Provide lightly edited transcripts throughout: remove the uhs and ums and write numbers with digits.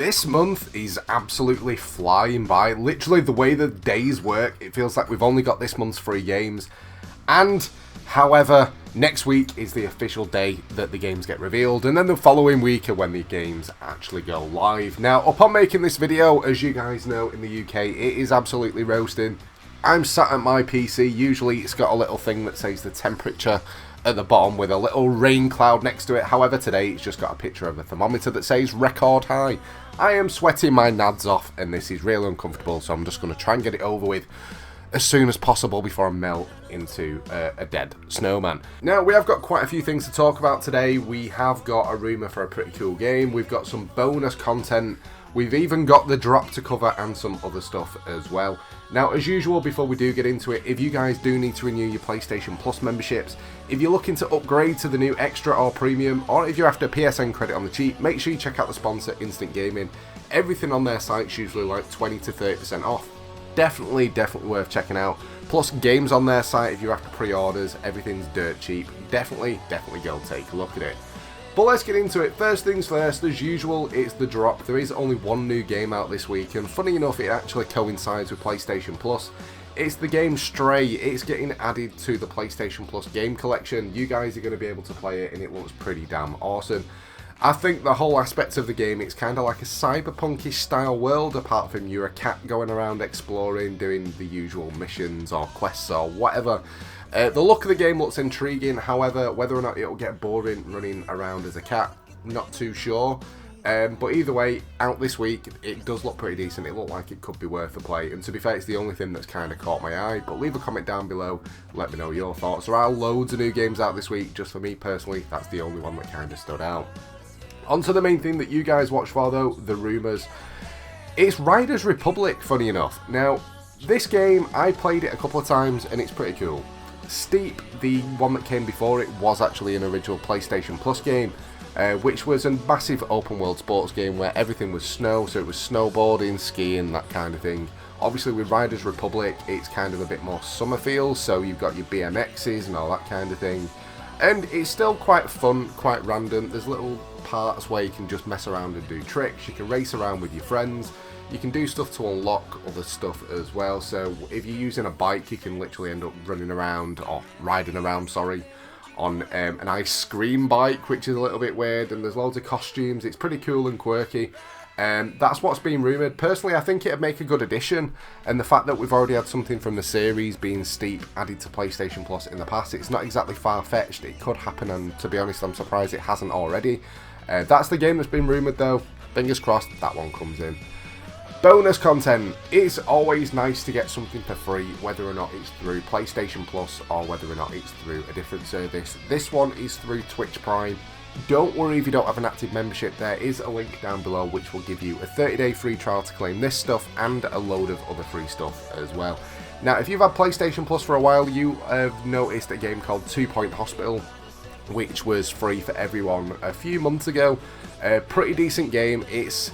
This month is absolutely flying by. Literally, the way the days work, it feels like we've only got this month's free games. And, however, next week is the official day that the games get revealed, and then the following week are when the games actually go live. Now, upon making this video, as you guys know, in the UK, it is absolutely roasting. I'm sat at my PC. Usually, it's got a little thing that says the temperature at the bottom with a little rain cloud next to it. However, today it's just got a picture of a thermometer that says record high. I am sweating my nads off and this is really uncomfortable, so I'm just going to try and get it over with as soon as possible before I melt into a dead snowman. Now, we have got quite a few things to talk about today. We have got a rumour for a pretty cool game. We've got some bonus content. We've even got the drop to cover and some other stuff as well. Now, as usual, before we do get into it, if you guys do need to renew your PlayStation Plus memberships, if you're looking to upgrade to the new Extra or Premium, or if you're after PSN credit on the cheap, make sure you check out the sponsor, Instant Gaming. Everything on their site's usually like 20 to 30% off. Definitely worth checking out. Plus, games on their site, if you're after pre-orders, everything's dirt cheap. Definitely go take a look at it. But let's get into it. First things first, as usual, it's the drop. There is only one new game out this week, and funny enough, it actually coincides with PlayStation Plus. It's the game Stray. It's getting added to the PlayStation Plus game collection. You guys are going to be able to play it, and it looks pretty damn awesome. I think the whole aspect of the game, it's kind of like a cyberpunkish style world, apart from you're a cat going around exploring, doing the usual missions or quests or whatever. The look of the game looks intriguing, however, whether or not it'll get boring running around as a cat, not too sure. But either way, out this week, it does look pretty decent. It looked like it could be worth a play, and to be fair, it's the only thing that's kind of caught my eye. But leave a comment down below, let me know your thoughts. There are loads of new games out this week. Just for me personally, that's the only one that kind of stood out. On to the main thing that you guys watch for though, the rumours. It's Riders Republic, funny enough. Now, this game, I played it a couple of times and it's pretty cool. Steep, the one that came before it, was actually an original PlayStation Plus game, which was a massive open world sports game where everything was snow, so it was snowboarding, skiing, that kind of thing. Obviously with Riders Republic, it's kind of a bit more summer feel, so you've got your BMXs and all that kind of thing. And it's still quite fun, quite random. There's little parts where you can just mess around and do tricks. You can race around with your friends. You can do stuff to unlock other stuff as well. So if you're using a bike, you can literally end up running around, or riding around, sorry, on an ice cream bike, which is a little bit weird. And there's loads of costumes. It's pretty cool and quirky. That's what's been rumoured. Personally, I think it'd make a good addition, and the fact that we've already had something from the series being Steep added to PlayStation Plus in the past, it's not exactly far-fetched. It could happen, and to be honest, I'm surprised it hasn't already. That's the game that's been rumoured though. Fingers crossed that one comes in. Bonus content. It's always nice to get something for free, whether or not it's through PlayStation Plus or whether or not it's through a different service. This one is through Twitch Prime. Don't worry if you don't have an active membership, there is a link down below which will give you a 30-day free trial to claim this stuff and a load of other free stuff as well. Now, if you've had PlayStation Plus for a while, you have noticed a game called 2 Point Hospital, which was free for everyone a few months ago. A pretty decent game. It's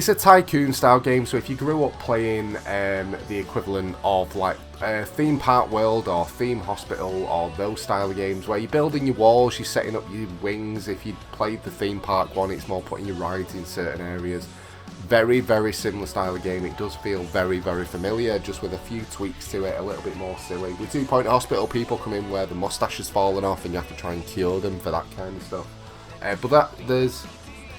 a tycoon style game, so if you grew up playing the equivalent of like Theme Park World or Theme Hospital or those style of games where you're building your walls, you're setting up your wings. If you played the theme park one, it's more putting your rides in certain areas. Very similar style of game. It does feel very familiar, just with a few tweaks to it, a little bit more silly. With 2 Point Hospital, people come in where the mustache has fallen off and you have to try and cure them for that kind of stuff.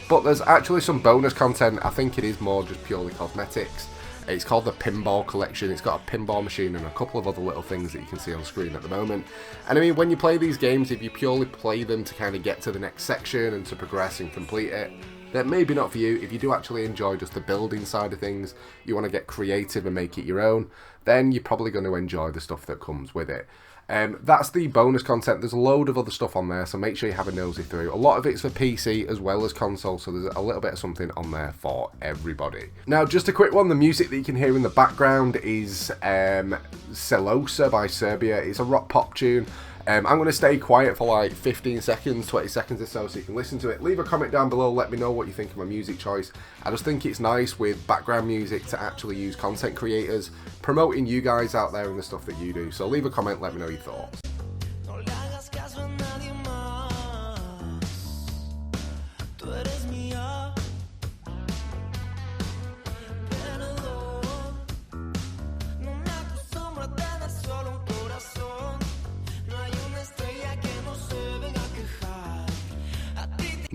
But there's actually some bonus content. I think it is more just purely cosmetics. It's called the Pinball Collection. It's got a pinball machine and a couple of other little things that you can see on screen at the moment. And I mean, when you play these games, if you purely play them to kind of get to the next section and to progress and complete it, then maybe not for you. If you do actually enjoy just the building side of things, you want to get creative and make it your own, then you're probably going to enjoy the stuff that comes with it. That's the bonus content. There's a load of other stuff on there, so make sure you have a nosy through. A lot of it's for PC as well as console, so there's a little bit of something on there for everybody. Now, just a quick one, the music that you can hear in the background is Celosa by Serbia. It's a rock pop tune. I'm going to stay quiet for like 15 seconds, 20 seconds or so you can listen to it. Leave a comment down below, let me know what you think of my music choice. I just think it's nice with background music to actually use content creators, promoting you guys out there and the stuff that you do. So leave a comment, let me know your thoughts.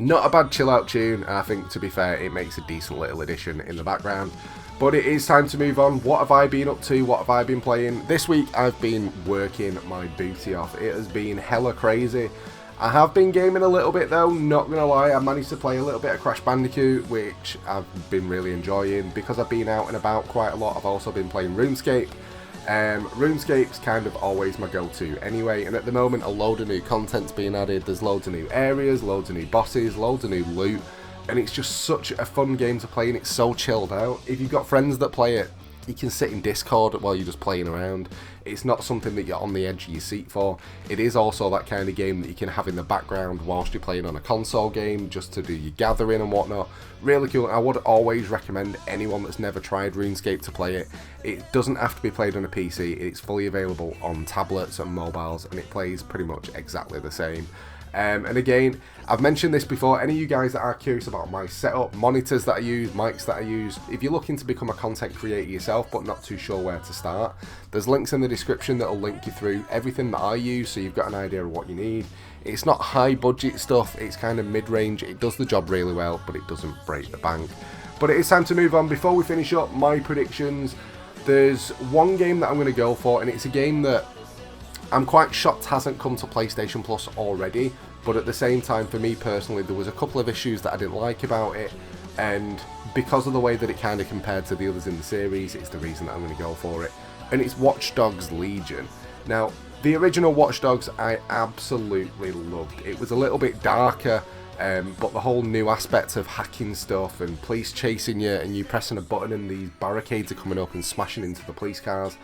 Not a bad chill out tune, and I think, to be fair, it makes a decent little addition in the background. But it is time to move on. What have I been up to? What have I been playing? This week I've been working my booty off. It has been hella crazy. I have been gaming a little bit though, not gonna lie. I managed to play a little bit of Crash Bandicoot, which I've been really enjoying. Because I've been out and about quite a lot, I've also been playing RuneScape. RuneScape's kind of always my go-to anyway, and at the moment a load of new content's being added. There's loads of new areas, loads of new bosses, loads of new loot, and it's just such a fun game to play, and it's so chilled out. If you've got friends that play it, you can sit in Discord while you're just playing around. It's not something that you're on the edge of your seat for. It is also that kind of game that you can have in the background whilst you're playing on a console game, just to do your gathering and whatnot. Really cool. I would always recommend anyone that's never tried RuneScape to play it. It doesn't have to be played on a PC. It's fully available on tablets and mobiles, and it plays pretty much exactly the same. And again, I've mentioned this before, any of you guys that are curious about my setup, monitors that I use, mics that I use, if you're looking to become a content creator yourself but not too sure where to start, there's links in the description that will link you through everything that I use, so you've got an idea of what you need. It's not high budget stuff, it's kind of mid-range, it does the job really well, but it doesn't break the bank. But it is time to move on. Before we finish up my predictions, there's one game that I'm going to go for, and it's a game that I'm quite shocked hasn't come to PlayStation Plus already, but at the same time, for me personally, there was a couple of issues that I didn't like about it, and because of the way that it kind of compared to the others in the series, it's the reason that I'm going to go for it, and it's Watch Dogs Legion. Now, the original Watch Dogs I absolutely loved. It was a little bit darker, but the whole new aspect of hacking stuff and police chasing you and you pressing a button and these barricades are coming up and smashing into the police cars,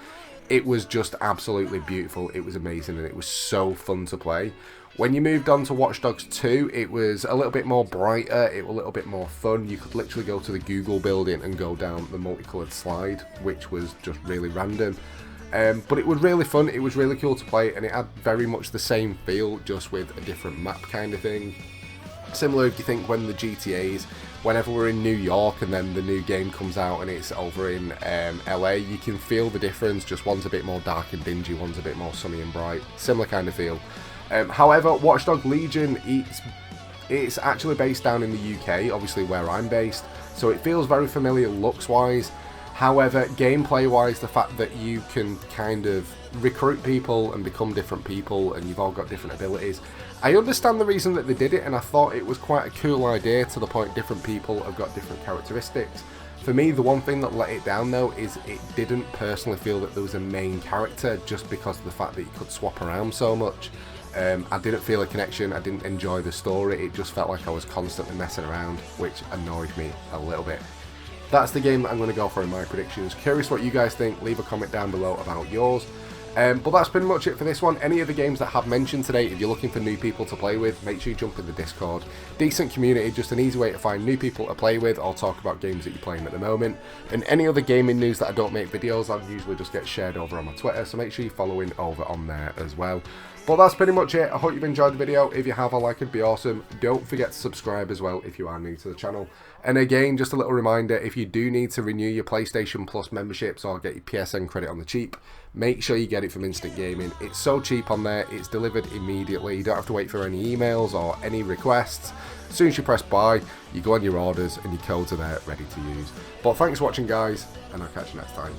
it was just absolutely beautiful. It was amazing and it was so fun to play. When you moved on to Watch Dogs 2, it was a little bit more brighter, it was a little bit more fun. You could literally go to the Google building and go down the multicoloured slide, which was just really random. But it was really fun, it was really cool to play, and it had very much the same feel, just with a different map kind of thing. Similar if you think when the GTAs, whenever we're in New York and then the new game comes out and it's over in LA, you can feel the difference. Just one's a bit more dark and dingy, one's a bit more sunny and bright. Similar kind of feel. However, Watch Dogs Legion, it's actually based down in the UK, obviously where I'm based, so it feels very familiar looks-wise. However, gameplay-wise, the fact that you can kind of recruit people and become different people and you've all got different abilities, I understand the reason that they did it, and I thought it was quite a cool idea to the point different people have got different characteristics. For me, the one thing that let it down though is it didn't personally feel that there was a main character, just because of the fact that you could swap around so much. I didn't feel a connection, I didn't enjoy the story, it just felt like I was constantly messing around, which annoyed me a little bit. That's the game that I'm going to go for in my predictions. Curious what you guys think, leave a comment down below about yours. But that's pretty much it for this one. Any of the games that I have mentioned today, if you're looking for new people to play with, make sure you jump in the Discord. Decent community, just an easy way to find new people to play with or talk about games that you're playing at the moment. And any other gaming news that I don't make videos on usually just get shared over on my Twitter, so make sure you're following over on there as well. But that's pretty much it. I hope you've enjoyed the video. If you have, a like would be awesome. Don't forget to subscribe as well if you are new to the channel. And again, just a little reminder, if you do need to renew your PlayStation Plus memberships or get your PSN credit on the cheap, make sure you get it from Instant Gaming. It's so cheap on there, it's delivered immediately. You don't have to wait for any emails or any requests. As soon as you press buy, you go on your orders and your codes are there ready to use. But thanks for watching guys, and I'll catch you next time.